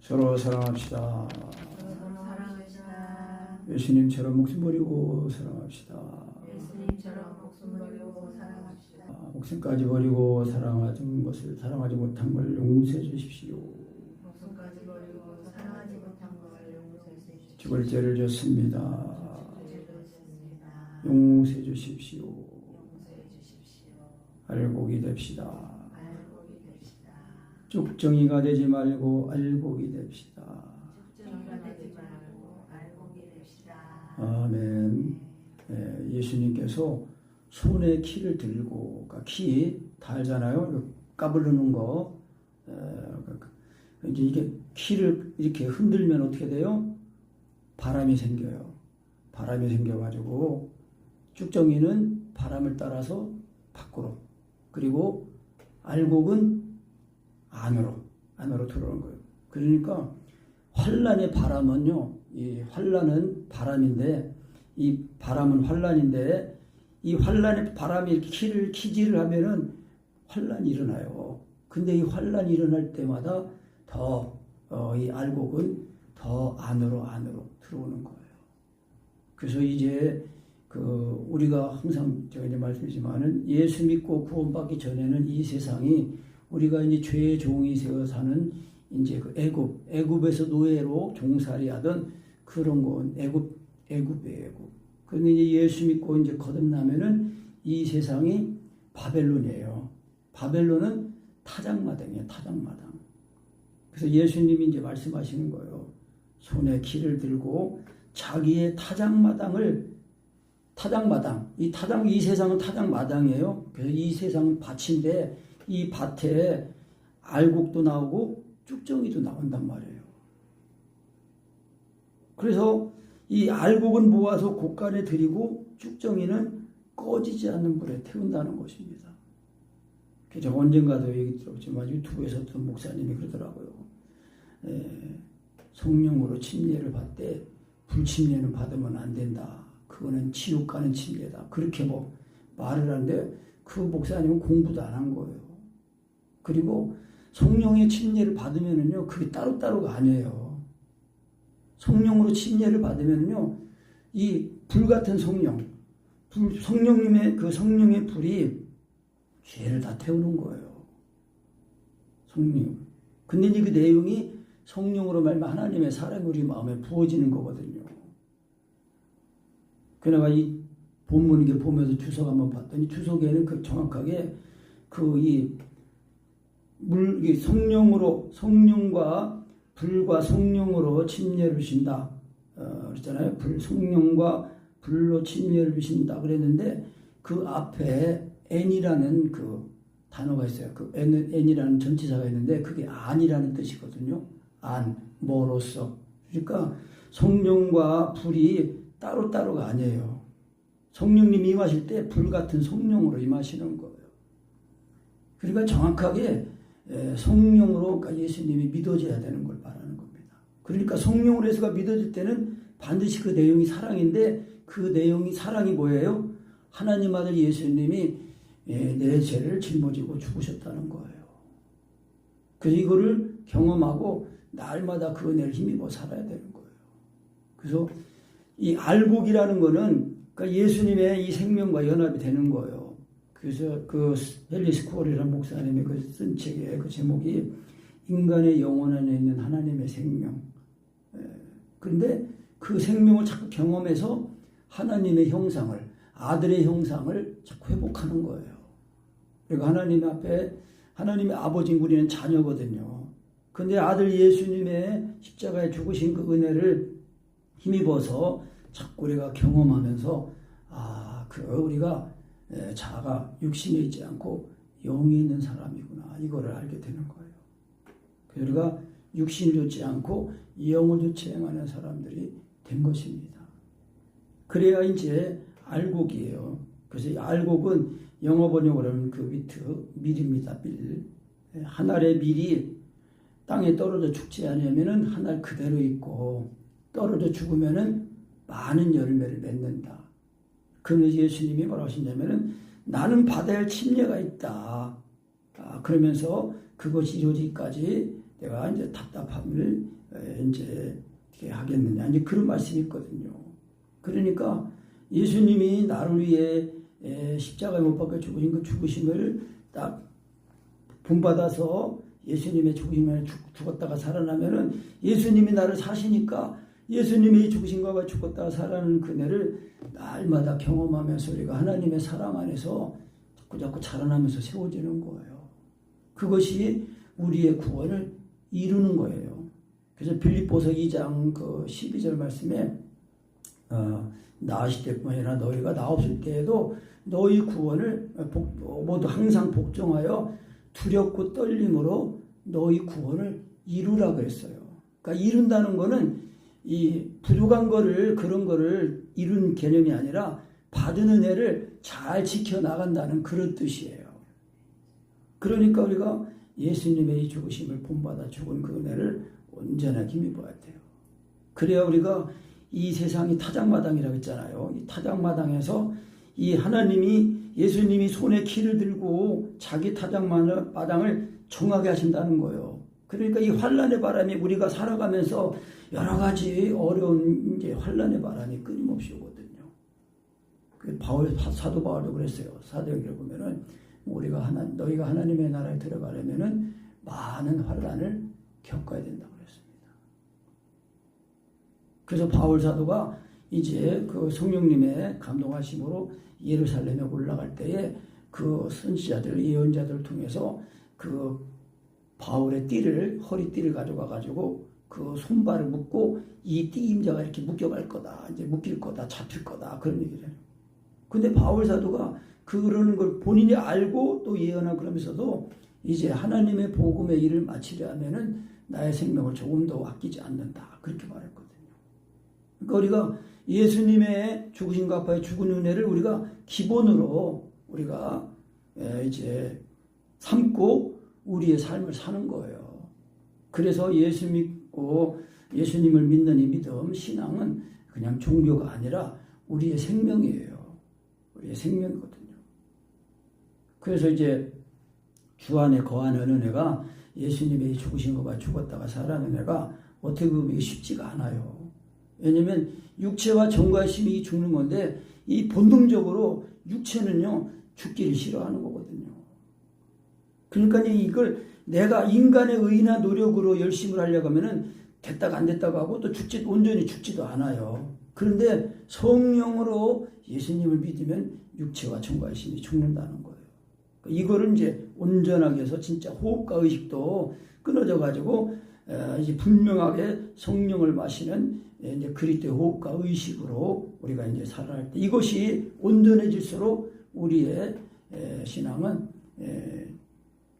서로 사랑합시다. 예수님처럼 목숨 버리고 사랑합시다. 예수님처럼 목숨 버리고 사랑합시다. 목숨까지 버리고 사랑하는 것을 사랑하지 못한 걸 용서해 주십시오. 목숨까지 버리고 사랑하지 못한 걸 용서해 주십시오. 죽을 죄를 졌습니다. 죄졌습니다. 용서해 주십시오. 용서해 주십시오. 알곡이 됩시다. 알곡이 됩시다. 쭉정이가 되지 말고 알곡이 됩시다. 축정이가 되지 말고 알곡이 됩시다. 아멘. 예수님께서 손에 키를 들고, 그러니까 키 다 알잖아요. 까부르는 거. 이제 이게 키를 이렇게 흔들면 어떻게 돼요? 바람이 생겨요. 바람이 생겨가지고 쭉정이는 바람을 따라서 밖으로, 그리고 알곡은 안으로 들어오는 거예요. 그러니까 환란의 바람은요, 이 환란은 바람인데, 이 바람은 환란인데, 이 환란의 바람이 이렇게 키질을 하면은 환란이 일어나요. 근데 이 환란이 일어날 때마다 더 이 알곡은 더 안으로 들어오는 거예요. 그래서 이제 우리가 항상 제가 이제 말씀드리지만은 예수 믿고 구원받기 전에는 이 세상이 우리가 이제 죄의 종이 되어 사는 이제 그 애굽에서 노예로 종살이 하던 그런 건 애굽이에요. 그런데 이제 예수 믿고 이제 거듭나면은 이 세상이 바벨론이에요. 바벨론은 타작마당이에요. 타작마당. 그래서 예수님이 이제 말씀하시는 거예요. 손에 키를 들고 자기의 타작마당, 이 세상은 타작마당이에요. 그래서 이 세상은 밭인데 이 밭에 알곡도 나오고 쭉정이도 나온단 말이에요. 그래서 이 알곡은 모아서 곳간에 들이고 쭉정이는 꺼지지 않는 불에 태운다는 것입니다. 제가 언젠가도 얘기 들었지만 유튜브에서 어떤 목사님이 그러더라고요. 성령으로 침례를 받되 불침례는 받으면 안 된다. 그거는 지옥 가는 침례다. 그렇게 말을 하는데 그 목사님은 공부도 안 한 거예요. 그리고 성령의 침례를 받으면은요, 그게 따로따로가 아니에요. 성령으로 침례를 받으면은요, 이 불같은 성령님의 그 성령의 불이 죄를 다 태우는 거예요. 성령. 근데 이제 그 내용이 성령으로 말하면 하나님의 사랑이 우리 마음에 부어지는 거거든요. 그러나 이 본문 이게 보면서 주석 한번 봤더니 주석에는 그 정확하게 성령과 불과 성령으로 침례를 주신다. 그랬잖아요. 성령과 불로 침례를 주신다. 그랬는데 그 앞에 N이라는 그 단어가 있어요. 그 N이라는 전치사가 있는데 그게 안이라는 뜻이거든요. 뭐로써. 그러니까 성령과 불이 따로따로가 아니에요. 성령님이 임하실 때 불같은 성령으로 임하시는 거예요. 그러니까 정확하게 성령으로 그러니까 예수님이 믿어져야 되는 걸 말하는 겁니다. 그러니까 성령으로 해서가 믿어질 때는 반드시 그 내용이 사랑인데 그 내용이 사랑이 뭐예요? 하나님 아들 예수님이 내 죄를 짊어지고 죽으셨다는 거예요. 그래서 이거를 경험하고 날마다 그 은혜를 힘입어 살아야 되는 거예요. 그래서 이 알곡이라는 거는 그러니까 예수님의 이 생명과 연합이 되는 거예요. 그래서 그 헨리 스콜이라는 목사님이 쓴 책의 그 제목이 인간의 영혼 안에 있는 하나님의 생명. 그런데 그 생명을 자꾸 경험해서 하나님의 형상을, 아들의 형상을 자꾸 회복하는 거예요. 그리고 하나님 앞에 하나님의 아버지인 우리는 자녀거든요. 그런데 아들 예수님의 십자가에 죽으신 그 은혜를 힘입어서 자꾸 우리가 경험하면서 우리가 자아가 육신에 있지 않고 영이 있는 사람이구나 이거를 알게 되는 거예요. 그래서 우리가 육신을 좇지 않고 영을 좇지 행하는 사람들이 된 것입니다. 그래야 이제 알곡이에요. 그래서 이 알곡은 영어 번역으로는 그 밀입니다. 밀. 한 알의 밀이 땅에 떨어져 죽지 않으면은 한 알 그대로 있고 떨어져 죽으면은 많은 열매를 맺는다. 그러면서 예수님이 뭐라고 하시냐면은 나는 받아야 할 침례가 있다. 그러면서 그것이 이루어지기까지 내가 이제 답답함을 이제 어떻게 하겠느냐. 이제 그런 말씀이 있거든요. 그러니까 예수님이 나를 위해 십자가에 못 박혀 죽으신 그 죽으심을 딱 본받아서 예수님의 죽으심에 죽었다가 살아나면은 예수님이 나를 사시니까 예수님이 죽으신 것과 죽었다가 살아나는 그네를 날마다 경험하면서 우리가 하나님의 사랑 안에서 자꾸 자라나면서 세워지는 거예요. 그것이 우리의 구원을 이루는 거예요. 그래서 빌립보서 2장 그 12절 말씀에 나으실 때뿐 아니라 너희가 나 없을 때에도 너희 구원을 모두 항상 복종하여 두렵고 떨림으로 너희 구원을 이루라 그랬어요. 그러니까 이룬다는 거는 이 부족한 거를 그런 거를 이룬 개념이 아니라 받은 은혜를 잘 지켜나간다는 그런 뜻이에요. 그러니까 우리가 예수님의 이 죽으심을 본받아 죽은 그 은혜를 온전하게 힘입어야 돼요. 그래야 우리가 이 세상이 타작마당이라고 했잖아요. 이 타작마당에서 이 하나님이 예수님이 손에 키를 들고 자기 타작마당을 정하게 하신다는 거예요. 그러니까 이 환란의 바람이 우리가 살아가면서 여러 가지 어려운 이제 환란의 바람이 끊임없이 오거든요. 그 사도 바울도 그랬어요. 사도행전을 보면은 우리가 너희가 하나님의 나라에 들어가려면은 많은 환란을 겪어야 된다고 그랬습니다. 그래서 바울 사도가 이제 그 성령님의 감동하심으로 예루살렘에 올라갈 때에 그 선지자들, 예언자들을 통해서 그 바울의 허리띠를 가져가 가지고 그 손발을 묶고 이 띠 임자가 이렇게 묶여갈 거다, 이제 묶일 거다, 잡힐 거다, 그런 얘기를 해요. 근데 바울 사도가 그러는 걸 본인이 알고 또 예언하고 그러면서도 이제 하나님의 복음의 일을 마치려 하면은 나의 생명을 조금 더 아끼지 않는다, 그렇게 말했거든요. 그러니까 우리가 예수님의 죽으신 값에 죽은 은혜를 우리가 기본으로 우리가 이제 삼고 우리의 삶을 사는 거예요. 그래서 예수 믿고 예수님을 믿는 이 믿음, 신앙은 그냥 종교가 아니라 우리의 생명이에요. 우리의 생명이거든요. 그래서 이제 주 안에 거하는 은혜가 예수님의 죽으신 것과 죽었다가 살아난 은혜가 어떻게 보면 쉽지가 않아요. 왜냐하면 육체와 정과 심이 죽는 건데 이 본능적으로 육체는요 죽기를 싫어하는 거거든요. 그러니까 이걸 내가 인간의 의나 노력으로 열심을 하려고 하면은 됐다가 안 됐다고 하고 또 온전히 죽지도 않아요. 그런데 성령으로 예수님을 믿으면 육체와 정과 심이 죽는다는 거예요. 이거를 이제 온전하게 해서 진짜 호흡과 의식도 끊어져 가지고 이제 분명하게 성령을 마시는 이제 그리스도의 호흡과 의식으로 우리가 이제 살아갈 때 이것이 온전해질수록 우리의 신앙은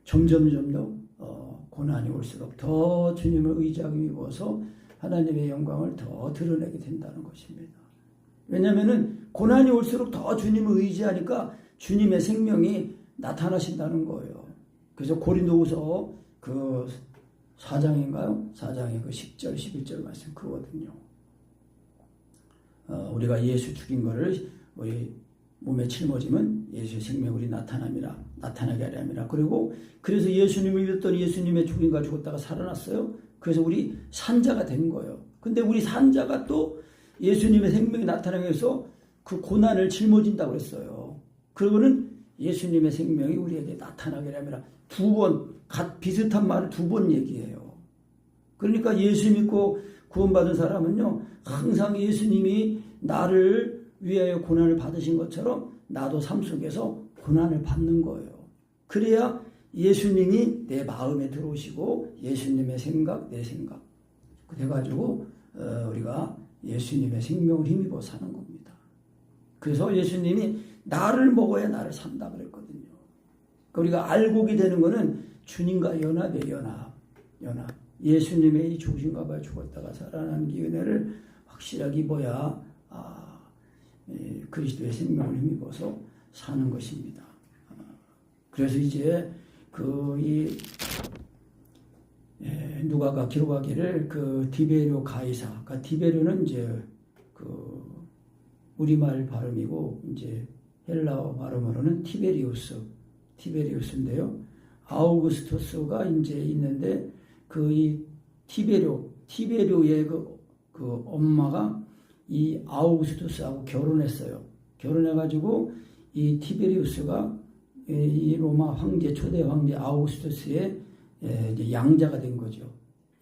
점점 더 고난이 올수록 더 주님을 의지하기 위해서 하나님의 영광을 더 드러내게 된다는 것입니다. 왜냐하면은 고난이 올수록 더 주님을 의지하니까 주님의 생명이 나타나신다는 거예요. 그래서 고린도후서 그 4장인가요? 4장의 그 10절, 11절 말씀 그거거든요. 우리가 예수 죽인 거를 우리 몸에 짊어지면 예수의 생명 우리 나타나게 하려 함이라. 그리고 그래서 예수님을 믿었던 예수님의 죽인가 죽었다가 살아났어요. 그래서 우리 산자가 된 거예요. 근데 우리 산자가 또 예수님의 생명이 나타나기 위해서 그 고난을 짊어진다고 했어요. 그러고는 예수님의 생명이 우리에게 나타나게 하려 함이라. 두 번, 비슷한 말을 두 번 얘기해요. 그러니까 예수 믿고 구원받은 사람은요, 항상 예수님이 나를 위하여 고난을 받으신 것처럼 나도 삶 속에서 고난을 받는 거예요. 그래야 예수님이 내 마음에 들어오시고 예수님의 생각, 내 생각 돼가지고 우리가 예수님의 생명을 힘입어 사는 겁니다. 그래서 예수님이 나를 먹어야 나를 산다 그랬거든요. 그러니까 우리가 알고게 되는 것은 주님과 연합의 연합. 예수님의 죽으신가 봐 죽었다가 살아난 이 은혜를 확실하게 입어야 그리스도의 생명을 힘입어서 사는 것입니다. 그래서 이제 누가가 기록하기를 그 디베리오 가이사, 그러니까 디베리오는 이제 그 우리말 발음이고 이제 헬라어 발음으로는 티베리우스인데요. 아우구스토스가 이제 있는데 이 티베리오의 그 엄마가 이 아우구스투스하고 결혼했어요. 결혼해가지고 이 티베리우스가 이 로마 황제, 초대 황제 아우구스투스의 이제 양자가 된 거죠.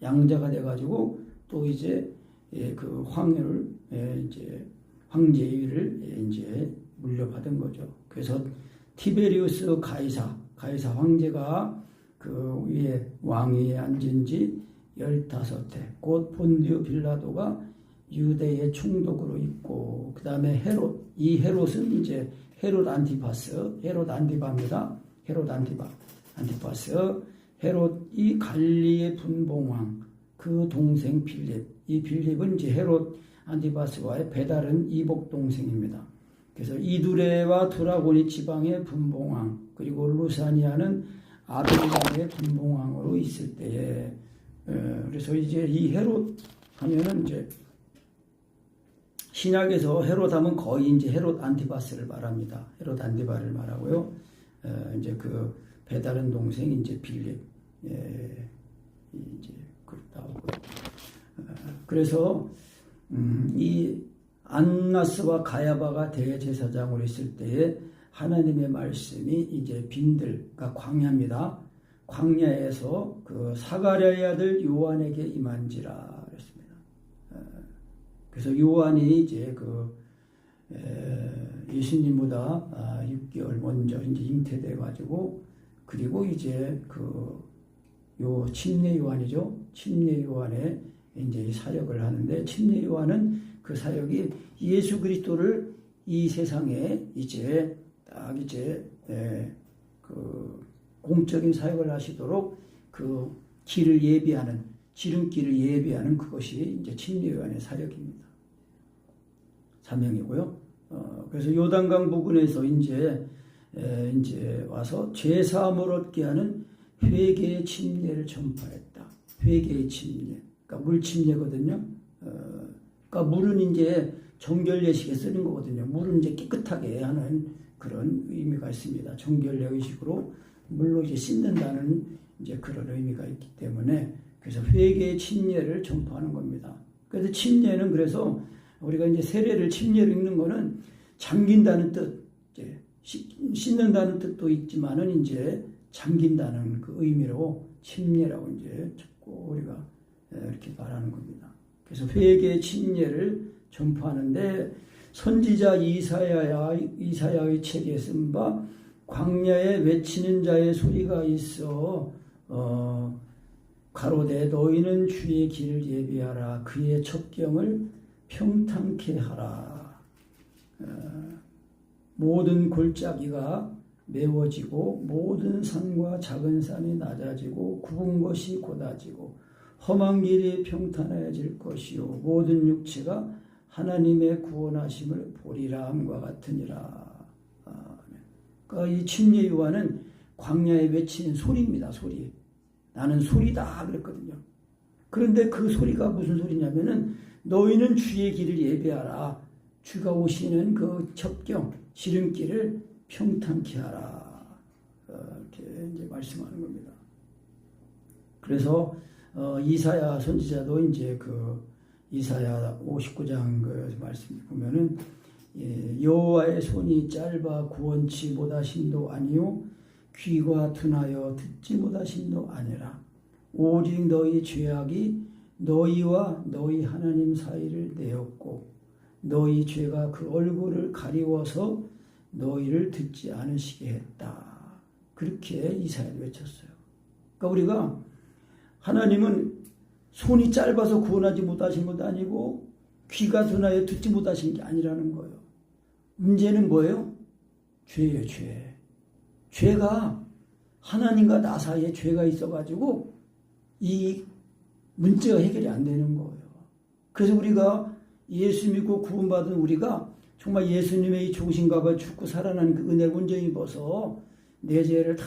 양자가 돼가지고 또 이제 그 황후를 이제 황제위를 이제 물려받은 거죠. 그래서 티베리우스 가이사 황제가 그 위에 왕위에 앉은 지 15해, 곧 본디오 빌라도가 유대의 총독으로 있고, 그 다음에 헤롯, 이 헤롯은 이제 헤롯 안티바입니다. 헤롯 안티파스, 헤롯이 갈리의 분봉왕, 그 동생 빌립, 이 빌립은 이제 헤롯 안티파스와의 배다른 이복 동생입니다. 그래서 이두레와 드라고니 지방의 분봉왕, 그리고 루사니아는 아벨라의 분봉왕으로 있을 때에, 그래서 이제 이 헤롯 하면은 이제 신약에서 헤롯 하면 거의 이제 헤롯 안티바스를 말합니다. 헤롯 안티바를 말하고요. 이제 그 배다른 동생 이제 빌립, 이제 나오고요. 그래서 이 안나스와 가야바가 대제사장으로 있을 때에 하나님의 말씀이 이제 빈들과 광야입니다. 광야에서 그 사가랴의 아들 요한에게 임한지라 그랬습니다. 그래서 요한이 이제 그 예수님보다 6개월 먼저 이제 잉태돼 가지고, 그리고 이제 요 침례 요한이죠. 침례 요한의 이제 사역을 하는데, 침례 요한은 그 사역이 예수 그리스도를 이 세상에 이제 딱 이제 그 공적인 사역을 하시도록 그 길을 예비하는, 지름길을 예비하는 그것이 이제 침례 요한의 사역입니다. 사명이고요. 그래서 요단강 부근에서 이제 와서 죄 사함을 얻게 하는 회개의 침례를 전파했다. 회개의 침례. 그러니까 물 침례거든요. 그러니까 물은 이제 정결 예식에 쓰는 거거든요. 물은 이제 깨끗하게 하는 그런 의미가 있습니다. 정결 예식으로 물로 이제 씻는다는 이제 그런 의미가 있기 때문에, 그래서 회개의 침례를 전파하는 겁니다. 그래서 침례는, 그래서 우리가 이제 세례를 침례로 읽는 거는 잠긴다는 뜻, 이제 씻는다는 뜻도 있지만은 이제 잠긴다는 그 의미로 침례라고 이제 꼭 우리가 이렇게 말하는 겁니다. 그래서 회개의 침례를 전파하는데, 선지자 이사야의 책에 쓴 바 광야에 외치는 자의 소리가 있어 가로되 너희는 주의 길을 예비하라, 그의 첩경을 평탄케 하라. 모든 골짜기가 메워지고 모든 산과 작은 산이 낮아지고 굽은 것이 곧아지고 험한 길이 평탄해질 것이요 모든 육체가 하나님의 구원하심을 보리라 함과 같으니라. 그러니까 이 침례 요한은 광야에 외치는 소리입니다. 소리. 나는 소리다 그랬거든요. 그런데 그 소리가 무슨 소리냐면은 너희는 주의 길을 예비하라. 주가 오시는 그 첩경, 지름길을 평탄케 하라. 이렇게 이제 말씀하는 겁니다. 그래서 이사야 선지자도 이제 그 이사야 59장 그 말씀 보면은 여호와의 손이 짧아 구원치 못하심도 아니요 귀가 둔하여 듣지 못하심도 아니라 오직 너희 죄악이 너희와 너희 하나님 사이를 내었고 너희 죄가 그 얼굴을 가리워서 너희를 듣지 않으시게 했다. 그렇게 이사야를 외쳤어요. 그러니까 우리가 하나님은 손이 짧아서 구원하지 못하신 것도 아니고 귀가 둔하여 듣지 못하신 게 아니라는 거예요. 문제는 뭐예요? 죄예요, 죄. 죄가 하나님과 나 사이에 죄가 있어가지고 이 문제가 해결이 안 되는 거예요. 그래서 우리가 예수 믿고 구원받은 우리가 정말 예수님의 이 죽으신 바 죽고 살아난 그 은혜를 온전히 입어서 내 죄를 다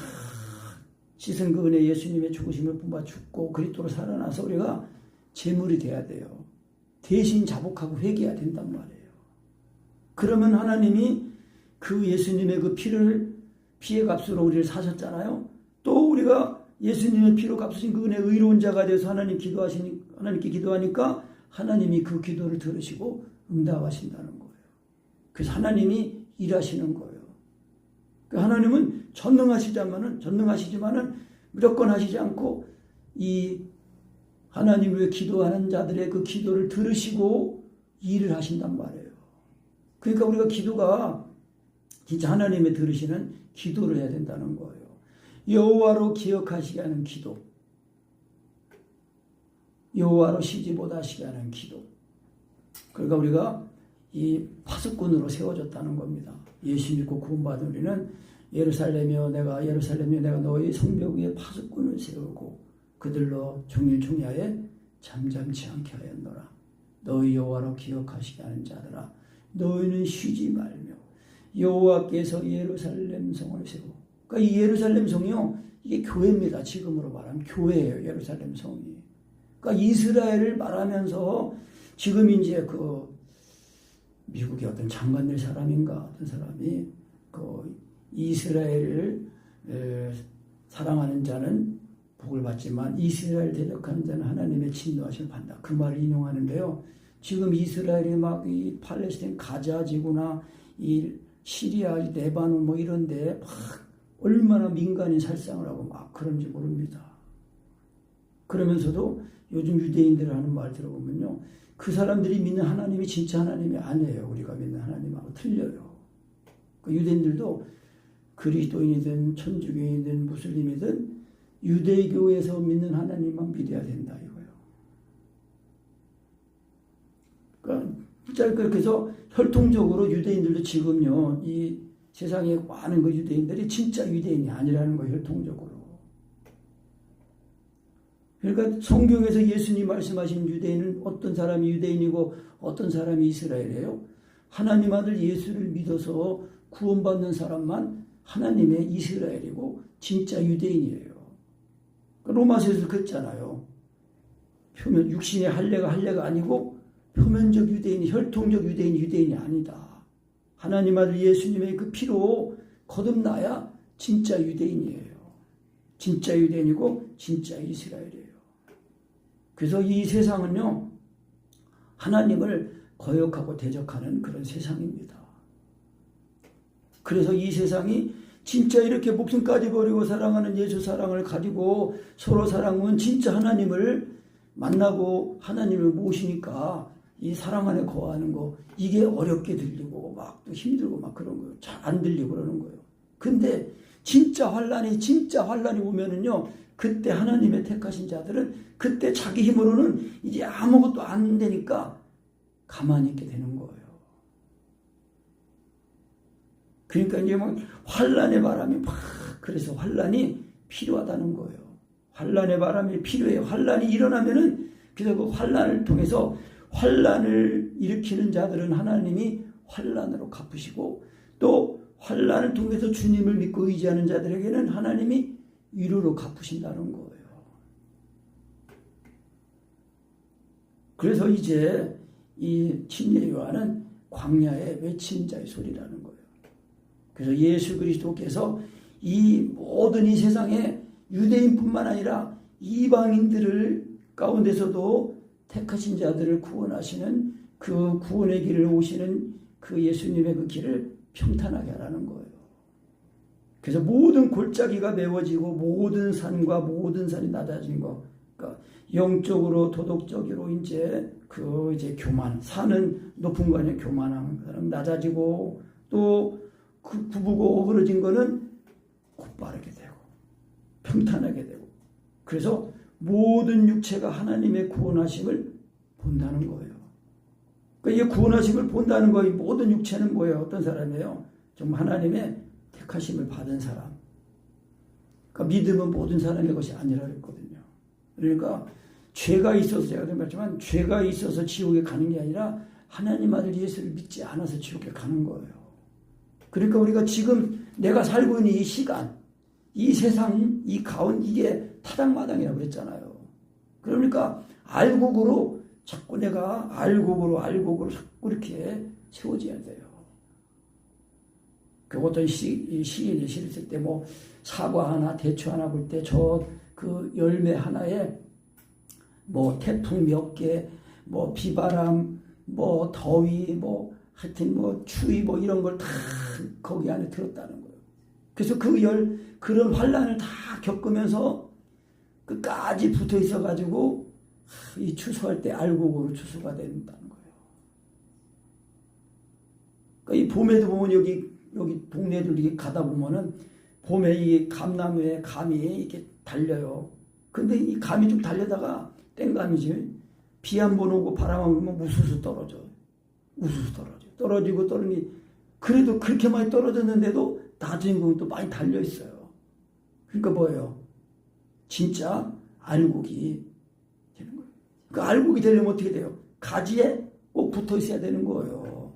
씻은 그 은혜, 예수님의 죽으심을 뿜어 죽고 그리스도로 살아나서 우리가 제물이 돼야 돼요. 대신 자복하고 회개해야 된단 말이에요. 그러면 하나님이 그 예수님의 그 피의 값으로 우리를 사셨잖아요. 또 우리가 예수님의 피로 값으신 그분의 의로운 자가 되어서 하나님께 기도하니까 하나님이 그 기도를 들으시고 응답하신다는 거예요. 그래서 하나님이 일하시는 거예요. 하나님은 전능하시지만은 무조건 하시지 않고 이 하나님 위해 기도하는 자들의 그 기도를 들으시고 일을 하신단 말이에요. 그러니까 우리가 기도가 진짜 하나님의 들으시는 기도를 해야 된다는 거예요. 여호와로 기억하시게 하는 기도, 여호와로 시지 못하시게 하는 기도. 그러니까 우리가 이 파수꾼으로 세워졌다는 겁니다. 예수 믿고 구원받은 우리는 예루살렘이여 내가 너희 성벽 위에 파수꾼을 세우고 그들로 종일 종야에 잠잠치 않게 하였노라. 너희 여호와로 기억하시게 하는 자들아 너희는 쉬지 말며 여호와께서 예루살렘 성을 세우고. 그러니까 이 예루살렘 성이요, 이게 교회입니다. 지금으로 말하면 교회예요. 예루살렘 성이. 그러니까 이스라엘을 말하면서 지금 이제 그 미국의 어떤 장관들 사람인가 어떤 사람이 그 이스라엘을 사랑하는 자는 복을 받지만 이스라엘 대적하는 자는 하나님의 진노하심을 받는다. 그 말을 인용하는데요. 지금 이스라엘이 막 이 팔레스타인 가자 지구나 이 시리아, 레바논 뭐 이런데 막 얼마나 민간인 살상을 하고 막 그런지 모릅니다. 그러면서도 요즘 유대인들 하는 말 들어보면요, 그 사람들이 믿는 하나님이 진짜 하나님이 아니에요. 우리가 믿는 하나님하고 틀려요. 그 유대인들도 그리스도인이든 천주교인이든 무슬림이든 유대교에서 믿는 하나님만 믿어야 된다 이거예요. 그러니까 그래서 혈통적으로 유대인들도 지금요, 이 세상에 많은 그 유대인들이 진짜 유대인이 아니라는 거예요. 혈통적으로. 그러니까 성경에서 예수님 말씀하신 유대인은 어떤 사람이 유대인이고 어떤 사람이 이스라엘이에요. 하나님 아들 예수를 믿어서 구원받는 사람만 하나님의 이스라엘이고 진짜 유대인이에요. 로마서에서 그랬잖아요. 표면 육신의 할례가 아니고 표면적 유대인이, 혈통적 유대인이 아니다. 하나님 아들 예수님의 그 피로 거듭나야 진짜 유대인이에요. 진짜 유대인이고 진짜 이스라엘이에요. 그래서 이 세상은요, 하나님을 거역하고 대적하는 그런 세상입니다. 그래서 이 세상이 진짜 이렇게 목숨까지 버리고 사랑하는 예수 사랑을 가지고 서로 사랑은 진짜 하나님을 만나고 하나님을 모시니까 이 사랑 안에 거하는 거, 이게 어렵게 들리고 막 또 힘들고 막 그런 거예요. 잘 안 들리고 그러는 거예요. 근데 진짜 환란이 오면은요, 그때 하나님의 택하신 자들은 그때 자기 힘으로는 이제 아무것도 안 되니까 가만히 있게 되는 거예요. 그러니까 이제 막 환란의 바람이 막, 그래서 환란이 필요하다는 거예요. 환란의 바람이 필요해요. 환란이 일어나면은, 그래서 그 환란을 통해서 환란을 일으키는 자들은 하나님이 환란으로 갚으시고, 또 환란을 통해서 주님을 믿고 의지하는 자들에게는 하나님이 위로로 갚으신다는 거예요. 그래서 이제 이 침례 요한은 광야의 외친 자의 소리라는 거예요. 그래서 예수 그리스도께서 이 모든 이 세상에 유대인뿐만 아니라 이방인들을 가운데서도 택하신 자들을 구원하시는 그 구원의 길을 오시는 그 예수님의 그 길을 평탄하게 하라는 거예요. 그래서 모든 골짜기가 메워지고 모든 산과 모든 산이 낮아진 거, 그러니까 영적으로 도덕적으로 이제 교만, 산은 높은 거 아니에요. 교만한 사람 낮아지고, 또 그 굽고 오그러진 거는 곧바르게 되고 평탄하게 되고, 그래서 모든 육체가 하나님의 구원하심을 본다는 거예요. 그러니까 이 구원하심을 본다는 거예요. 모든 육체는 뭐예요? 어떤 사람이에요? 정말 하나님의 택하심을 받은 사람. 그러니까 믿음은 모든 사람의 것이 아니라 그랬거든요. 그러니까 죄가 있어서, 제가 말했지만 죄가 있어서 지옥에 가는 게 아니라 하나님 아들 예수를 믿지 않아서 지옥에 가는 거예요. 그러니까 우리가 지금 내가 살고 있는 이 시간, 이 세상, 이 가운, 이게 타당마당이라고 그랬잖아요. 그러니까 알곡으로 자꾸 내가 알곡으로 자꾸 이렇게 세워져야 돼요. 그 어떤 시인이 시를 쓸 때 뭐 사과 하나, 대추 하나 볼 때 저 그 열매 하나에 뭐 태풍 몇 개, 뭐 비바람, 뭐 더위, 뭐 하여튼 뭐 추위 뭐 이런 걸 다 거기 안에 들었다는 거예요. 그래서 그런 환란을 다 겪으면서 끝까지 붙어 있어가지고 이 추수할 때 알곡으로 추수가 된다는 거예요. 그러니까 이 봄에도 보면 여기 동네들 이렇게 가다 보면은 봄에 이 감나무에 감이 이렇게 달려요. 근데 이 감이 좀 달려다가 땡감이지. 비 한 번 오고 바람 한 번 오면 우수수 떨어져. 떨어지고 떨어지니 그래도 그렇게 많이 떨어졌는데도 나중에 보면 또 많이 달려 있어요. 그러니까 뭐예요? 진짜 알곡이 되는 거예요. 그 알곡이 되려면 어떻게 돼요? 가지에 꼭 붙어 있어야 되는 거예요.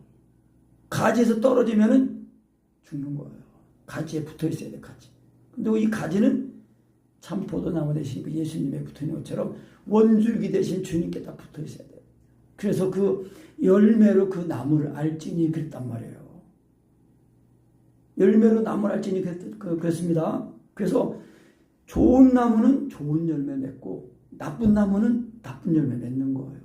가지에서 떨어지면은 죽는 거예요. 가지에 붙어 있어야 돼, 가지. 근데 이 가지는 참 포도나무 대신 그 예수님에 붙어 있는 것처럼 원줄기 대신 주님께 다 붙어 있어야 돼요. 그래서 그 열매로 그 나무를 알지니 그랬단 말이에요. 열매로 나무를 알지니 그랬습니다. 그래서 좋은 나무는 좋은 열매 맺고 나쁜 나무는 나쁜 열매 맺는 거예요.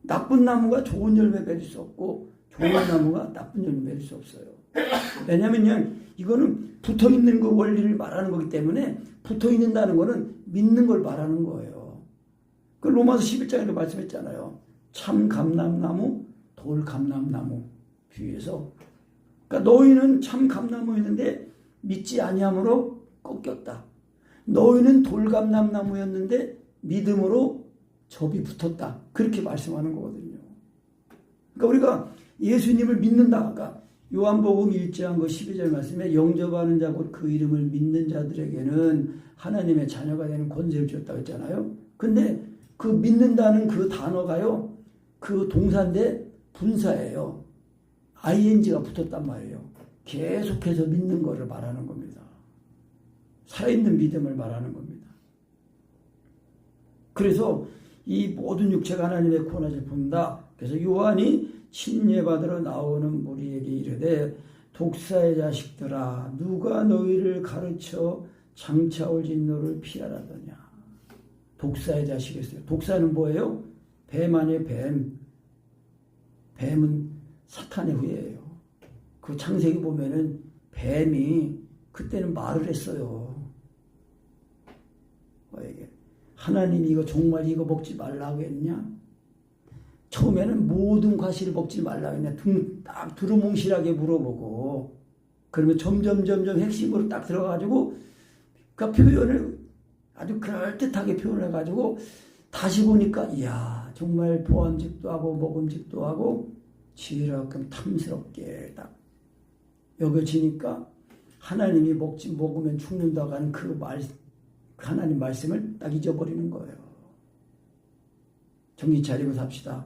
나쁜 나무가 좋은 열매 맺을 수 없고 좋은 나무가 나쁜 열매 맺을 수 없어요. 왜냐면요, 이거는 붙어 있는 그 원리를 말하는 거기 때문에 붙어 있는다는 거는 믿는 걸 말하는 거예요. 그 로마서 11장에도 말씀했잖아요. 참 감람나무, 돌 감람나무 비유해서. 그러니까 너희는 참 감람나무였는데 믿지 아니함으로 꺾였다. 너희는 돌 감람나무였는데 믿음으로 접이 붙었다. 그렇게 말씀하는 거거든요. 그러니까 우리가 예수님을 믿는다. 그러니까 요한복음 1장 그 12절 말씀에 영접하는 자 곧 그 이름을 믿는 자들에게는 하나님의 자녀가 되는 권세를 주었다고 했잖아요. 근데 그 믿는다는 그 단어가요, 그 동사인데 분사예요. ing가 붙었단 말이에요. 계속해서 믿는 거를 말하는 겁니다. 살아있는 믿음을 말하는 겁니다. 그래서 이 모든 육체가 하나님의 권하실 뿐이다. 그래서 요한이 침례받으러 나오는 무리에게 이르되 독사의 자식들아 누가 너희를 가르쳐 장차 올 진노를 피하라더냐. 독사의 자식이었어요. 독사는 뭐예요? 뱀 아니에요, 뱀. 뱀은 사탄의 후예예요. 그 창세기 보면은 뱀이 그때는 말을 했어요. 뭐에게? 하나님이 이거 정말 이거 먹지 말라고 했냐? 처음에는 모든 과실을 먹지 말라고 했냐? 딱 두루뭉실하게 물어보고 그러면 점점 핵심으로 딱 들어가지고 그 표현을 아주 그럴듯하게 표현을 해가지고 다시 보니까 이야 정말 보암직도 하고 먹음직도 하고 지혜롭게 탐스럽게 딱 여겨지니까 하나님이 먹으면 죽는다고 하는 그 하나님 말씀을 딱 잊어버리는 거예요. 정신 차리고 삽시다.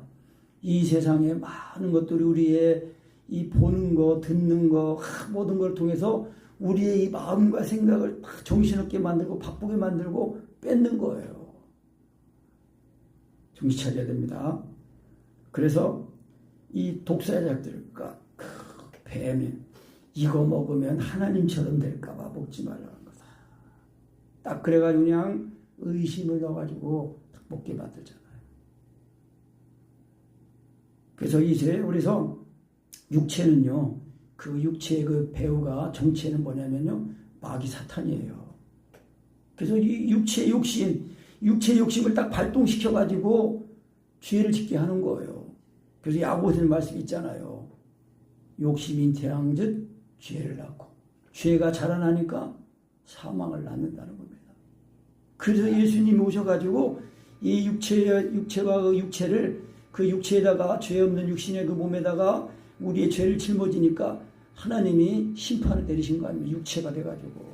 이 세상에 많은 것들이 우리의 이 보는 거, 듣는 거, 모든 걸 통해서 우리의 이 마음과 생각을 다 정신없게 만들고 바쁘게 만들고 뺏는 거예요. 정신 차려야 됩니다. 그래서 이 독사자들과 뱀이 이거 먹으면 하나님처럼 될까봐 먹지 말라는 거다. 딱 그래가지고 그냥 의심을 넣어가지고 먹게 만들잖아요. 그래서 그래서 육체는요, 그 육체의 그 배우가 정체는 뭐냐면요, 마귀 사탄이에요. 그래서 이 육체의 욕심을 딱 발동시켜가지고 죄를 짓게 하는 거예요. 그래서 야고보서는 말씀이 있잖아요. 욕심이 잉태한즉 죄를 낳고 죄가 자라나니까 사망을 낳는다는 겁니다. 그래서 예수님이 오셔가지고 이 육체와 그 육체를 그 육체에다가 죄 없는 육신의 그 몸에다가 우리의 죄를 짊어지니까 하나님이 심판을 내리신 거 아닙니까? 육체가 돼가지고.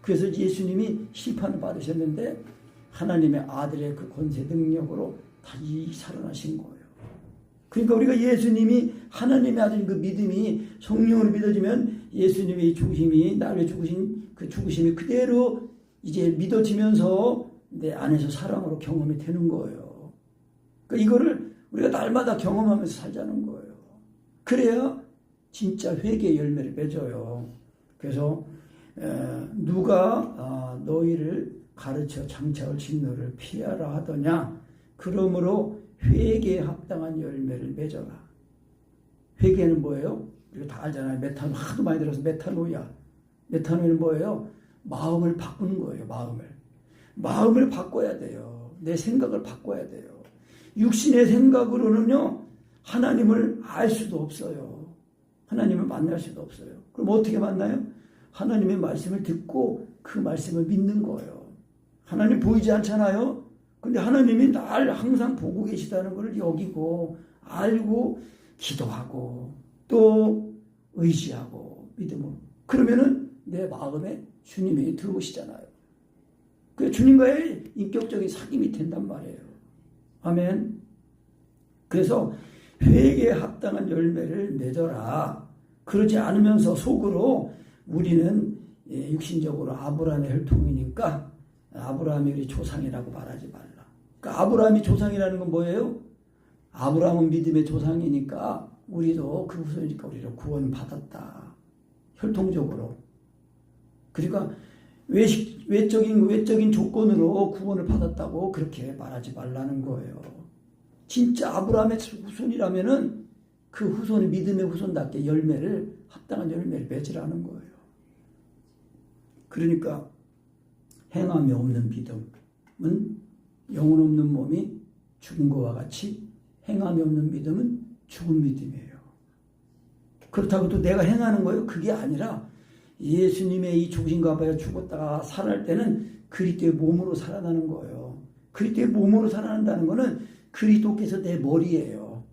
그래서 예수님이 심판을 받으셨는데 하나님의 아들의 그 권세 능력으로 다시 살아나신 거예요. 그러니까 우리가 예수님이 하나님의 아들인 그 믿음이 성령으로 믿어지면 예수님의 죽으심이 나를 죽으신 그 죽으심이 그대로 이제 믿어지면서 내 안에서 사랑으로 경험이 되는 거예요. 그러니까 이거를 우리가 날마다 경험하면서 살자는 거예요. 그래야 진짜 회개의 열매를 맺어요. 그래서 누가 너희를 가르쳐 장차올 진노를 피하라 하더냐. 그러므로 회개에 합당한 열매를 맺어라. 회개는 뭐예요? 우리가 다 알잖아요. 메탄 하도 많이 들어서 메타노이아. 메타노이는 뭐예요? 마음을 바꾸는 거예요. 마음을 바꿔야 돼요. 내 생각을 바꿔야 돼요. 육신의 생각으로는요, 하나님을 알 수도 없어요. 하나님을 만날 수도 없어요. 그럼 어떻게 만나요? 하나님의 말씀을 듣고 그 말씀을 믿는 거예요. 하나님 보이지 않잖아요? 근데 하나님이 날 항상 보고 계시다는 것을 여기고 알고 기도하고 또 의지하고 믿음으로. 그러면은 내 마음에 주님이 들어오시잖아요. 그 주님과의 인격적인 사귐이 된단 말이에요. 아멘. 그래서 회개에 합당한 열매를 맺어라. 그러지 않으면서 속으로 우리는 육신적으로 아브라함의 혈통이니까 아브라함이 우리 조상이라고 말하지 말라. 그러니까 아브라함이 조상이라는 건 뭐예요? 아브라함은 믿음의 조상이니까 우리도 그 후손이니까 우리를 구원받았다. 혈통적으로. 그러니까 외적인 조건으로 구원을 받았다고 그렇게 말하지 말라는 거예요. 진짜 아브라함의 후손이라면은 그 후손이 믿음의 후손답게 합당한 열매를 맺으라는 거예요. 그러니까 행함이 없는 믿음은 영혼 없는 몸이 죽은 것과 같이 행함이 없는 믿음은 죽은 믿음이에요. 그렇다고 또 내가 행하는 거예요? 그게 아니라 예수님의 이 죽으신가 봐요. 죽었다가 살아날 때는 그리스도의 몸으로 살아나는 거예요. 그리스도의 몸으로 살아난다는 거는 그리스도께서 내 머리예요.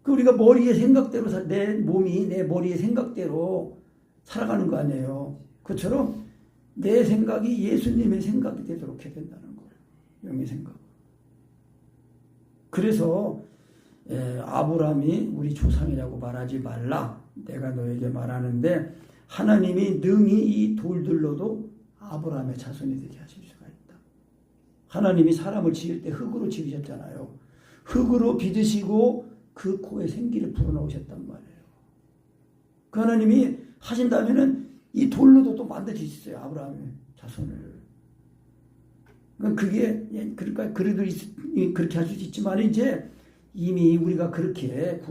그 우리가 머리의 생각대로 내 몸이 내 머리의 생각대로 살아가는 거 아니에요. 그처럼 내 생각이 예수님의 생각이 되도록 해야 된다는 거예요. 영의 생각. 그래서 아브라함이 우리 조상이라고 말하지 말라. 내가 너에게 말하는데 하나님이 능히 이 돌들로도 아브라함의 자손이 되게 하실 수가 있다. 하나님이 사람을 지을 때 흙으로 지으셨잖아요. 흙으로 빚으시고 그 코에 생기를 불어넣으셨단 말이에요. 그 하나님이 하신다면은 이 돌로도 또 만들 수 있어요. 아브라함의 자손을. 그러니까 그래도 그렇게 할 수 있지만 이제 이미 우리가 그렇게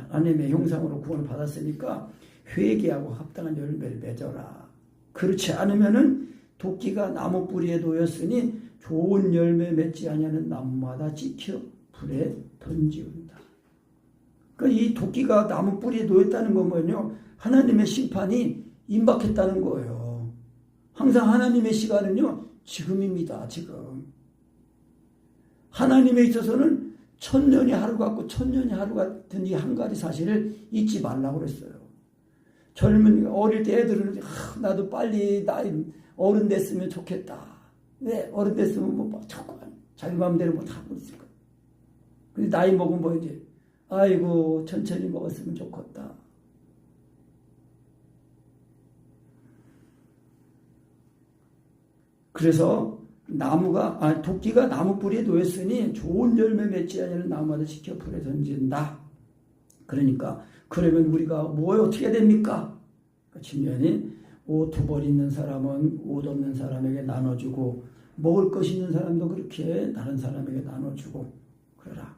하나님의 형상으로 구원을 받았으니까 회개하고 합당한 열매를 맺어라. 그렇지 않으면은 도끼가 나무 뿌리에 놓였으니 좋은 열매 맺지 아니하는 나무마다 찍혀 불에 던지운다. 그러니까 이 도끼가 나무 뿌리에 놓였다는 건 뭐냐? 하나님의 심판이 임박했다는 거예요. 항상 하나님의 시간은요, 지금입니다. 지금. 하나님에 있어서는 천년이 하루 같고 천년이 하루 같은 이 한 가지 사실을 잊지 말라고 그랬어요. 어릴 때 애들은 나도 빨리 어른 됐으면 좋겠다. 왜? 어른 됐으면 뭐 자기 마음대로 뭐 다 하고 있을 거야. 근데 나이 먹으면 뭐 이제 아이고 천천히 먹었으면 좋겠다. 그래서 도끼가 나무 뿌리에 놓였으니 좋은 열매 맺지 않는 나무마다 지켜 불에 던진다. 그러면 우리가 어떻게 됩니까? 침면이 옷 2벌 있는 사람은 옷 없는 사람에게 나눠주고 먹을 것 있는 사람도 그렇게 다른 사람에게 나눠주고 그러라.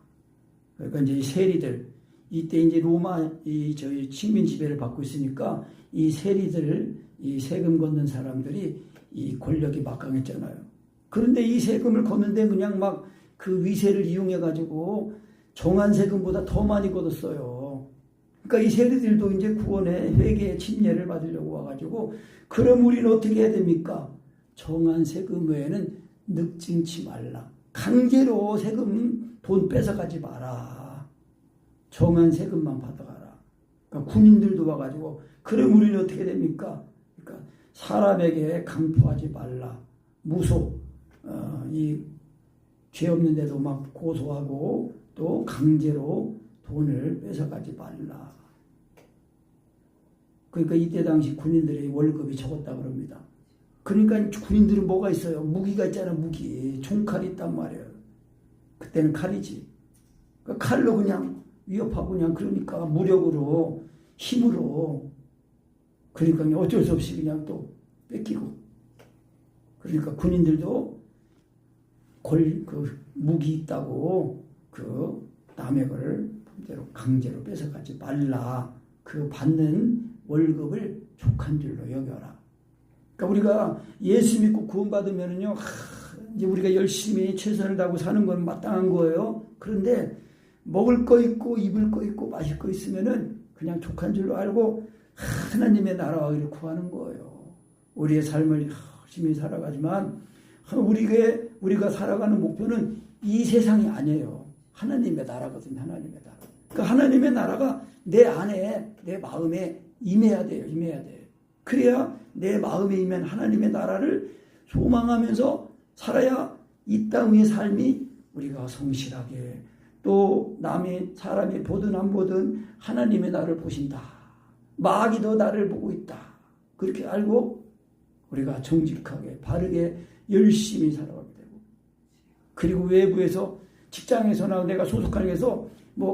그러니까 이제 이 세리들 이때 이제 로마 저희 식민 지배를 받고 있으니까 이 세리들 이 세금 걷는 사람들이 이 권력이 막강했잖아요. 그런데 이 세금을 걷는데 그냥 막 그 위세를 이용해 가지고 정한 세금보다 더 많이 걷었어요. 그러니까 이 세리들도 이제 구원의 회개의 침례를 받으려고 와가지고 그럼 우리는 어떻게 해야 됩니까? 정한 세금 외에는 늑증치 말라. 강제로 세금 돈 뺏어가지 마라. 정한 세금만 받아가라. 그러니까 군인들도 와가지고 그럼 우리는 어떻게 됩니까? 그러니까 사람에게 강포하지 말라. 무소 이 죄 없는데도 막 고소하고 또 강제로 돈을 뺏어가지 말라. 그러니까 이때 당시 군인들의 월급이 적었다고 그럽니다. 그러니까 군인들은 뭐가 있어요? 무기가 있잖아. 무기. 총칼이 있단 말이에요. 그때는 칼이지. 그러니까 칼로 그냥 위협하고 그러니까 무력으로 힘으로 그러니까 어쩔 수 없이 그냥 또 뺏기고. 그러니까 군인들도 무기 있다고 남의 걸 범죄로 강제로 뺏어가지 말라. 그 받는 월급을 족한 줄로 여겨라. 그러니까 우리가 예수 믿고 구원받으면은요, 이제 우리가 열심히 최선을 다하고 사는 건 마땅한 거예요. 그런데 먹을 거 있고 입을 거 있고 마실 거 있으면은 그냥 족한 줄로 알고 하나님의 나라와 의를 구하는 거예요. 우리의 삶을 열심히 살아가지만 우리가 살아가는 목표는 이 세상이 아니에요. 하나님의 나라거든요. 하나님의 나라. 그러니까 하나님의 나라가 내 안에, 내 마음에 임해야 돼요. 임해야 돼요. 그래야 내 마음에 임한 하나님의 나라를 소망하면서 살아야 이 땅의 삶이 우리가 성실하게 또 사람이 보든 안 보든 하나님의 나를 보신다. 마귀도 나를 보고 있다. 그렇게 알고 우리가 정직하게 바르게 열심히 살아가게 되고, 그리고 외부에서 직장에서나 내가 소속하는 데서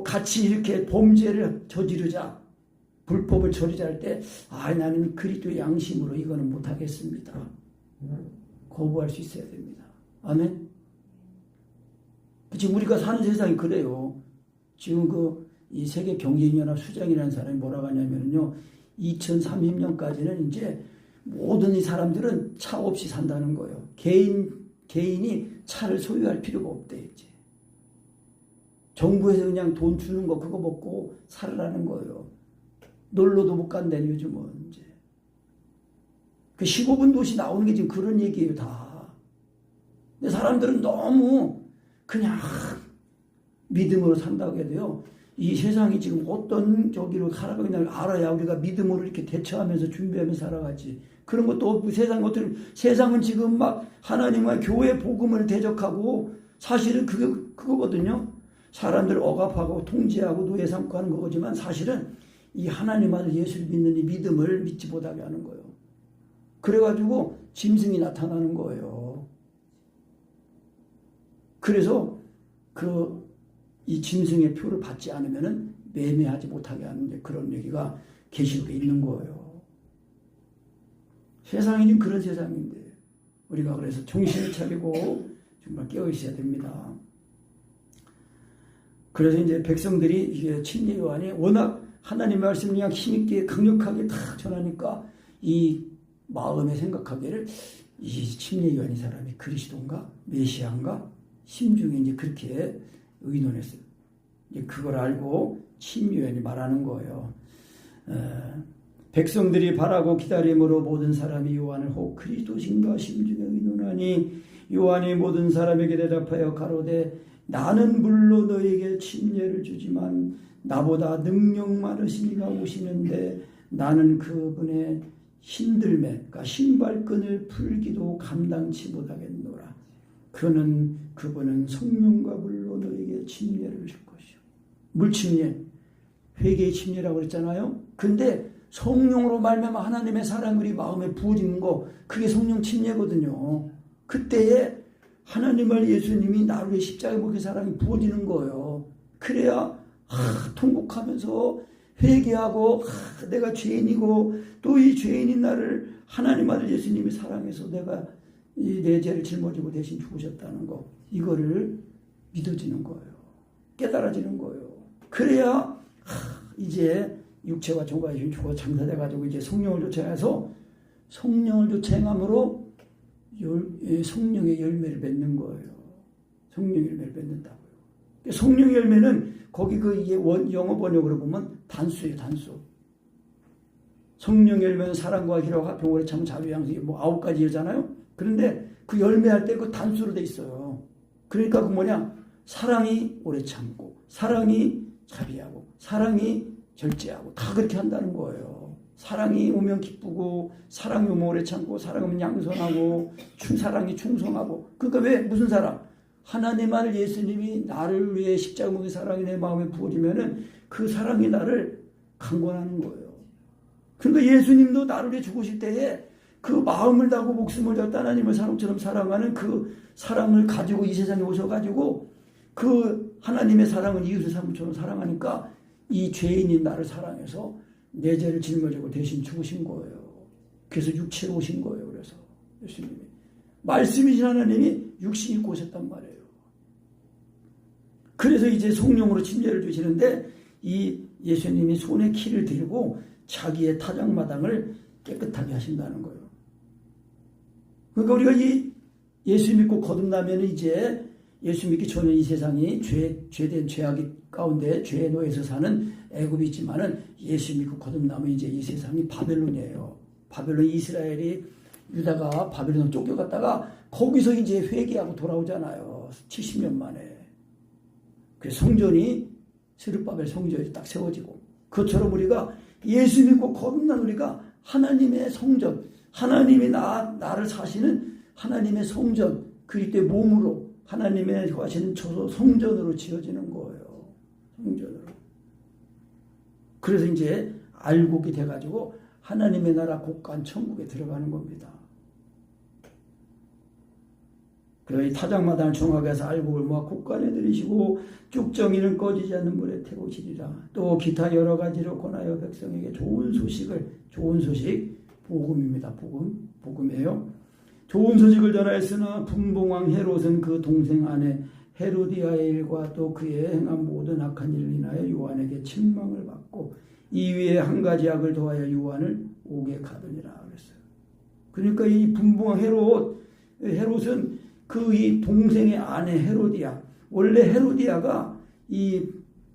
같이 이렇게 범죄를 저지르자, 불법을 저지르자 할 때 나는 그리스도의 양심으로 이거는 못하겠습니다. 거부할 수 있어야 됩니다. 아멘. 지금 우리가 사는 세상이 그래요. 지금 이 세계 경제연합 수장이라는 사람이 뭐라고 하냐면요, 2030년까지는 이제 모든 이 사람들은 차 없이 산다는 거예요. 개인이 차를 소유할 필요가 없대, 이제. 정부에서 그냥 돈 주는 거 그거 먹고 살으라는 거예요. 놀러도 못 간다니 요즘은 이제. 그 15분 도시 나오는 게 지금 그런 얘기예요, 다. 근데 사람들은 너무 그냥 믿음으로 산다고 해야 돼요. 이 세상이 지금 어떤 저기로 살아가고 있냐를 알아야 우리가 믿음으로 이렇게 대처하면서 준비하면서 살아가지. 그런 것도 없고 세상은 지금 막 하나님과 교회 복음을 대적하고 사실은 그거거든요. 사람들을 억압하고 통제하고 노예 삼고 하는 거지만 사실은 이 하나님 아들 예수를 믿는 이 믿음을 믿지 못하게 하는 거예요. 그래가지고 짐승이 나타나는 거예요. 그래서 이 짐승의 표를 받지 않으면은 매매하지 못하게 하는 그런 얘기가 계시록에 있는 거예요. 세상이 지금 그런 세상인데 우리가 그래서 정신을 차리고 정말 깨어 있어야 됩니다. 그래서 이제 백성들이 이게 침례 요한이 워낙 하나님 말씀을 그냥 힘있게 강력하게 다 전하니까 이 마음에 생각하기를 이 침례 요한 이 사람이 그리스도인가 메시아인가 심중에 이제 그렇게 의논했어요. 이제 그걸 알고 침례 요한이 말하는 거예요. 백성들이 바라고 기다림으로 모든 사람이 요한을 혹 그리스도신가 심중에 의논하니 요한이 모든 사람에게 대답하여 가로되 나는 물론 너에게 침례를 주지만 나보다 능력 많으신 이가 오시는데 나는 그분의 힘들매, 그러니까 신발끈을 풀기도 감당치 못하겠노라. 그분은 성령과 물로 너에게 침례를 줄 것이요. 물침례, 회개의 침례라고 그랬잖아요. 근데 성령으로 말미암아 하나님의 사랑이 우리 마음에 부어지는 거, 그게 성령 침례거든요. 그때에 하나님을 예수님이 나를 위해 십자가에 못 박힌 사랑이 부어지는 거예요. 그래야 통곡하면서 회개하고 내가 죄인이고 또 이 죄인인 나를 하나님 아들 예수님이 사랑해서 내가 내 죄를 짊어지고 대신 죽으셨다는 거, 이거를 믿어지는 거예요. 깨달아지는 거예요. 그래야 이제 육체와 종과의 죽어 장사돼가지고 이제 성령을 조차해서 성령을 조차함으로 성령의 열매를 맺는 거예요. 성령의 열매를 맺는다고요. 성령의 열매는 거기 영어 번역으로 보면 단수예요, 단수. 성령의 열매는 사랑과 희락, 화평, 오래 참, 자비, 양식 9가지잖아요. 그런데 그 열매할 때 그 단수로 돼 있어요. 그러니까 사랑이 오래 참고, 사랑이 자비하고, 사랑이 절제하고 다 그렇게 한다는 거예요. 사랑이 오면 기쁘고, 사랑이 오면 오래 참고, 사랑이 오면 양선하고, 사랑이 충성하고. 그러니까 왜? 무슨 사랑? 하나님 아들 예수님이 나를 위해 십자가 못 박힌 사랑이 내 마음에 부어지면은 그 사랑이 나를 강권하는 거예요. 그러니까 예수님도 나를 위해 죽으실 때에 그 마음을 다하고 목숨을 다하고 하나님을 사람처럼 사랑하는 그 사랑을 가지고 이 세상에 오셔가지고 그 하나님의 사랑은 이웃의 사람처럼 사랑하니까 이 죄인인 나를 사랑해서 내 죄를 짊어지고 대신 죽으신 거예요. 그래서 육체로 오신 거예요. 그래서 예수님이 말씀이신 하나님이 육신 입고 오셨단 말이에요. 그래서 이제 성령으로 침례를 주시는데 이 예수님이 손에 키를 들고 자기의 타작마당을 깨끗하게 하신다는 거예요. 그러니까 우리가 이 예수 믿고 거듭나면 이제 예수 믿기 전에 이 세상이 죄된 죄악이 가운데 죄에 놓여서 사는 애굽이 있지만은 예수 믿고 거듭나면 이제 이 세상이 바벨론이에요. 바벨론 이스라엘이 유다가 바벨론 쫓겨갔다가 거기서 이제 회개하고 돌아오잖아요. 70년 만에. 그래서 성전이 스룹바벨 성전이 딱 세워지고 그것처럼 우리가 예수 믿고 거듭난 우리가 하나님의 성전, 하나님이 나를 사시는 하나님의 성전, 그리스도의 몸으로 하나님의 하시는 성전으로 지어지는 거예요. 성전으로. 그래서 이제 알곡이 돼가지고 하나님의 나라 곳간 천국에 들어가는 겁니다. 그래서 이 타작마당을 정하게 해서 알곡을 모아 곳간에 들이시고 쭉정이는 꺼지지 않는 물에 태우시리라. 또 기타 여러 가지로 권하여 백성에게 좋은 소식, 복음입니다. 복음이에요. 좋은 소식을 전하였으나 분봉왕 헤롯은 그 동생 아내 헤로디아의 일과 또 그의 행한 모든 악한 일을 인하여 요한에게 책망을 받고 이 위에 한 가지 악을 더하여 요한을 옥에 가두니라 그랬어요. 그러니까 이 분봉왕 헤롯은 그 이 동생의 아내 헤로디아, 원래 헤로디아가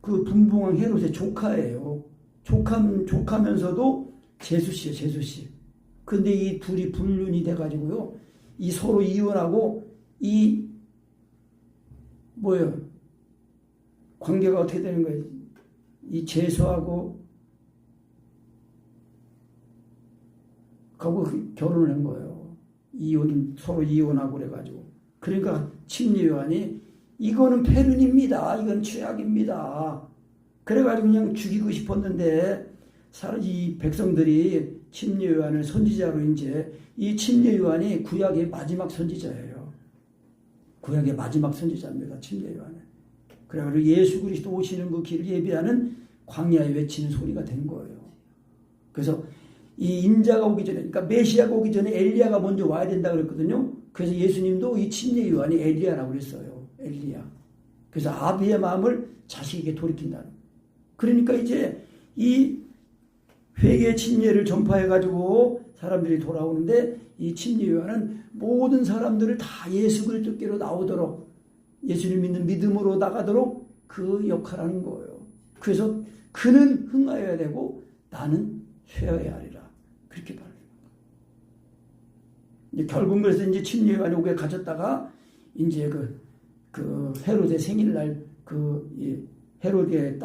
그 분봉왕 헤롯의 조카예요. 조카면서도 제수씨예요, 제수씨. 근데 이 둘이 불륜이 돼가지고요, 이 서로 이혼하고 관계가 어떻게 되는 거예요? 이 제수하고 결혼을 한 거예요. 서로 이혼하고 그래가지고. 그러니까 침례 요한이 이거는 폐륜입니다. 이건 죄악입니다. 그래가지고 그냥 죽이고 싶었는데 이 백성들이 침례 요한을 선지자로 이제 이 침례 요한이 구약의 마지막 선지자예요. 구약의 마지막 선지자입니다. 침례 요한은. 그래가지고 예수 그리스도 오시는 그 길을 예비하는 광야에 외치는 소리가 된 거예요. 그래서 이 인자가 오기 전에, 그러니까 메시아가 오기 전에 엘리야가 먼저 와야 된다 그랬거든요. 그래서 예수님도 이 침례 요한이 엘리야라고 그랬어요. 엘리야. 그래서 아비의 마음을 자식에게 돌이킨다는. 그러니까 이제 이 회개 침례를 전파해가지고 사람들이 돌아오는데 이 침례 요한은 모든 사람들을 다 예수 그리스도께로 나오도록 예수를 믿는 믿음으로 나가도록 그 역할을 하는 거예요. 그래서 그는 흥하여야 되고 나는 쇠하여야 하리라. 그렇게 말해요. 결국 그래서 이제 침례 요한이 옥에 갇혔다가 이제 그 헤롯의 생일날 헤롯의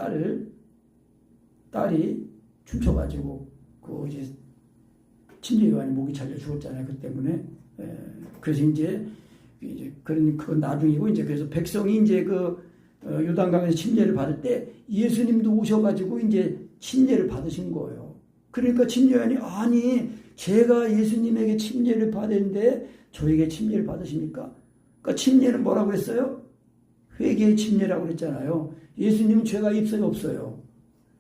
딸이 춤춰가지고 이제 침례 요한이 목이 잘려 죽었잖아요. 그 때문에. 그래서 이제 그건 나중이고 이제 그래서 백성이 이제 요단강에서 침례를 받을 때 예수님도 오셔가지고 이제 침례를 받으신 거예요. 그러니까 침례 요한이 아니 제가 예수님에게 침례를 받았는데 저에게 침례를 받으십니까? 그러니까 침례는 뭐라고 그랬어요? 회개의 침례라고 그랬잖아요. 예수님은 죄가 있어요, 없어요?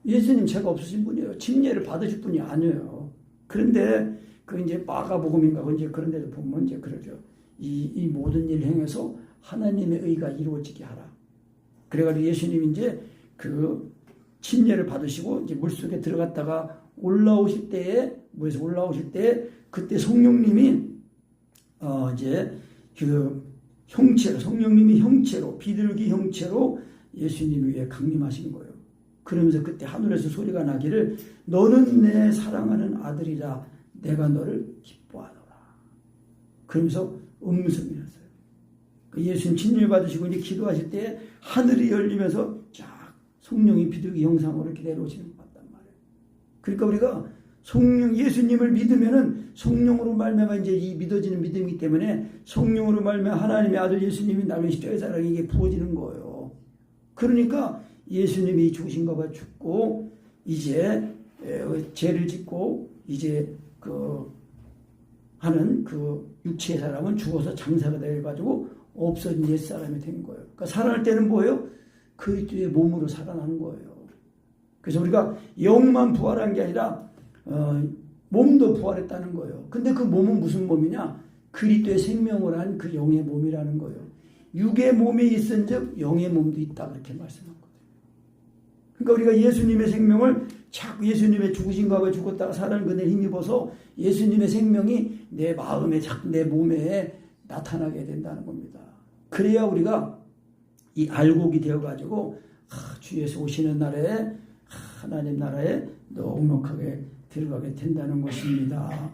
예수님 죄가 없으신 분이에요. 침례를 받으실 분이 아니에요. 그런데 이제 마가복음인가 이제 그런 데도 보면 이제 그러죠. 이 모든 일을 행해서 하나님의 의가 이루어지게 하라. 그래가지고 예수님이 이제 침례를 받으시고 이제 물속에 들어갔다가 올라오실 때에 그때 성령님이 이제 성령님이 형체로 비둘기 형체로 예수님 위에 강림하신 거예요. 그러면서 그때 하늘에서 소리가 나기를 너는 내 사랑하는 아들이라 내가 너를 기뻐하노라. 그러면서 음성이 났어요. 예수님 침례 받으시고 이제 기도하실 때 하늘이 열리면서 쫙 성령이 비둘기 형상으로 이렇게 내려오시는 것 같단 말이에요. 그러니까 우리가 예수님을 믿으면은 성령으로 말미암아 이제 이 믿어지는 믿음이기 때문에 성령으로 말미암아 하나님의 아들 예수님이 나를 십자가의 사랑이 이게 부어지는 거예요. 그러니까 예수님이 죽으신 것과 죽고 이제 죄를 짓고 이제 하는 육체의 사람은 죽어서 장사가 돼가지고 없어진 옛 사람이 된 거예요. 그러니까 살아날 때는 뭐예요? 그리스도의 몸으로 살아나는 거예요. 그래서 우리가 영만 부활한 게 아니라 몸도 부활했다는 거예요. 근데 그 몸은 무슨 몸이냐? 그리스도의 생명을 한 그 영의 몸이라는 거예요. 육의 몸이 있은즉 영의 몸도 있다 그렇게 말씀한 거예요. 그러니까 우리가 예수님의 생명을 자꾸 예수님의 죽으신 가에 죽었다가 살아난 그대 힘입어서 예수님의 생명이 내 마음에 자꾸 내 몸에 나타나게 된다는 겁니다. 그래야 우리가 이 알곡이 되어가지고 주 예수 오시는 날에 하나님 나라에 넉넉하게 들어가게 된다는 것입니다.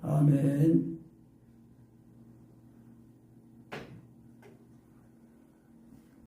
아멘.